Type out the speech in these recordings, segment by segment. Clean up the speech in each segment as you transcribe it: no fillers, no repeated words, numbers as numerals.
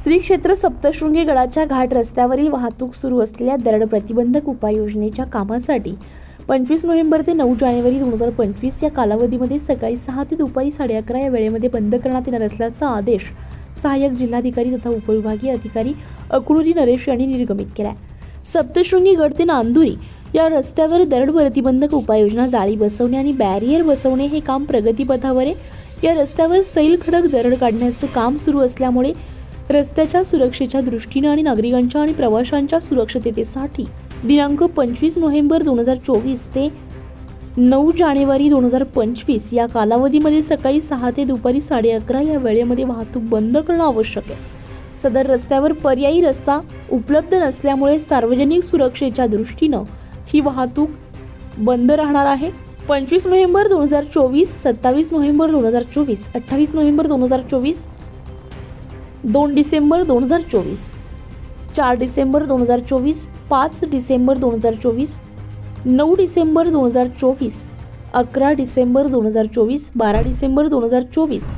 श्री क्षेत्र सप्तशृंगी गडाच्या घाट रस्त्यावरील वाहतूक सुरू असलेल्या दरड प्रतिबंधक उपाययोजनेच्या कामासाठी 25 नोव्हेंबर ते 9 जानेवारी 2025 या कालावधीमध्ये सकाळी 6 ते दुपारी 11:30 या वेळेमध्ये बंद करण्यात येणार असल्याचा आदेश सहाय्यक जिल्हाधिकारी तथा उपविभागीय अधिकारी अक्रोली नरेश यांनी निर्गमित केला आहे। सप्तशृंगी गड ते नांदुरी या रस्त्यावर दरड प्रतिबंधक उपाययोजना जाळी बसवणे आणि बॅरियर बसवणे हे काम प्रगतीपथावर आहे। या रस्त्यावर सैल खडक दरड काढण्याचे काम सुरू असल्यामुळे रस्त्याच्या सुरक्षेच्या दृष्टीने आणि नागरिकांच्या आणि प्रवाशांच्या सुरक्षिततेसाठी दिनांक 25 नोव्हेंबर 2024 ते 9 जानेवारी 2025 या कालावधीमध्ये सकाळी 6 ते दुपारी 11:30 या वेळेमध्ये वाहतूक बंद करणं आवश्यक आहे। सदर रस्त्यावर पर्यायी रस्ता उपलब्ध नसल्यामुळे सार्वजनिक सुरक्षेच्या दृष्टीने ही वाहतूक बंद राहणार आहे। 25 November 2024, 27 November 2024, 28 November 2024, 2 December 2024, 4 December 2024, 5 December 2024, 9 December 2024, 11 December 2024, 12 December 2024,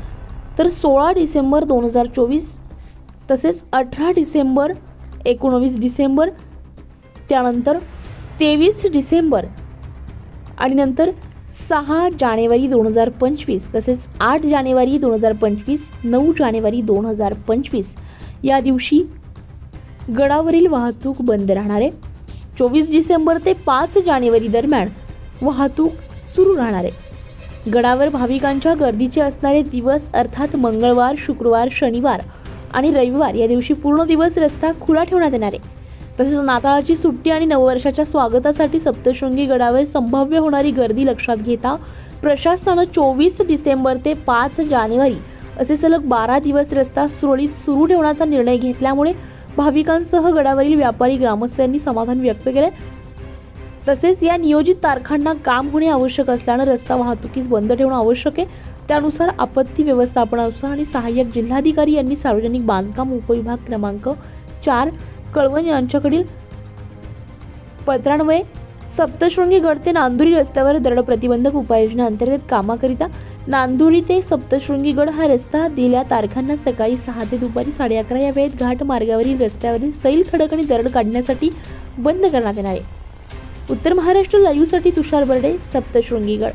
तर 16 डिसेंबर 2024, तसेच 18 डिसेंबर, 19 डिसेंबर, त्यानंतर 23 डिसेंबर आणि नंतर 6 जानेवारी 2025, तसेच 8 जानेवारी 2025, 9 जानेवारी 2025 या दिवशी गडावरील वाहतूक बंद राहणार आहे। 24 डिसेंबर ते 5 जानेवारी दरम्यान वाहतूक सुरू राहणार आहे। गडावर भाविकांच्या गर्दीचे असणारे दिवस अर्थात मंगळवार, शुक्रवार, शनिवार आणि रविवार या दिवशी पूर्ण दिवस रस्ता खुला ठेवण्यात येणार आहे। तसेच नाताळाची सुट्टी आणि नववर्षाच्या स्वागतासाठी सप्तशृंगी गडावर संभाव्य होणारी गर्दी लक्षात घेता प्रशासनाने 24 डिसेंबर ते 5 जानेवारी असे सलग 12 दिवस रस्ता सुरळीत सुरू ठेवण्याचा निर्णय घेतल्यामुळे भाविकांसह गडावरील व्यापारी ग्रामस्थांनी समाधान व्यक्त केले। तसेच या नियोजित तारखांना काम होणे आवश्यक असल्याने रस्ता वाहतुकीस बंद ठेवणे आवश्यक आहे। त्यानुसार आपत्ती व्यवस्थापनानुसार आणि सहाय्यक जिल्हाधिकारी यांनी सार्वजनिक बांधकाम उपविभाग क्रमांक 4 कळवण यांच्याकडील पत्रान्वये सप्तशृंगी गड ते नांदुरी रस्त्यावर दरड प्रतिबंधक उपाययोजना अंतर्गत कामाकरिता नांदुरी ते सप्तशृंगी गड हा रस्ता दिलेल्या तारखांना सकाळी 6 ते दुपारी 11:30 या वेळेत घाट मार्गावरील रस्त्यावरील सैल खडक आणि दरड काढण्यासाठी बंद करण्यात येणार आहे। उत्तर महाराष्ट्र लाईव्हसाठी तुषार बर्डे, सप्तशृंगी गड।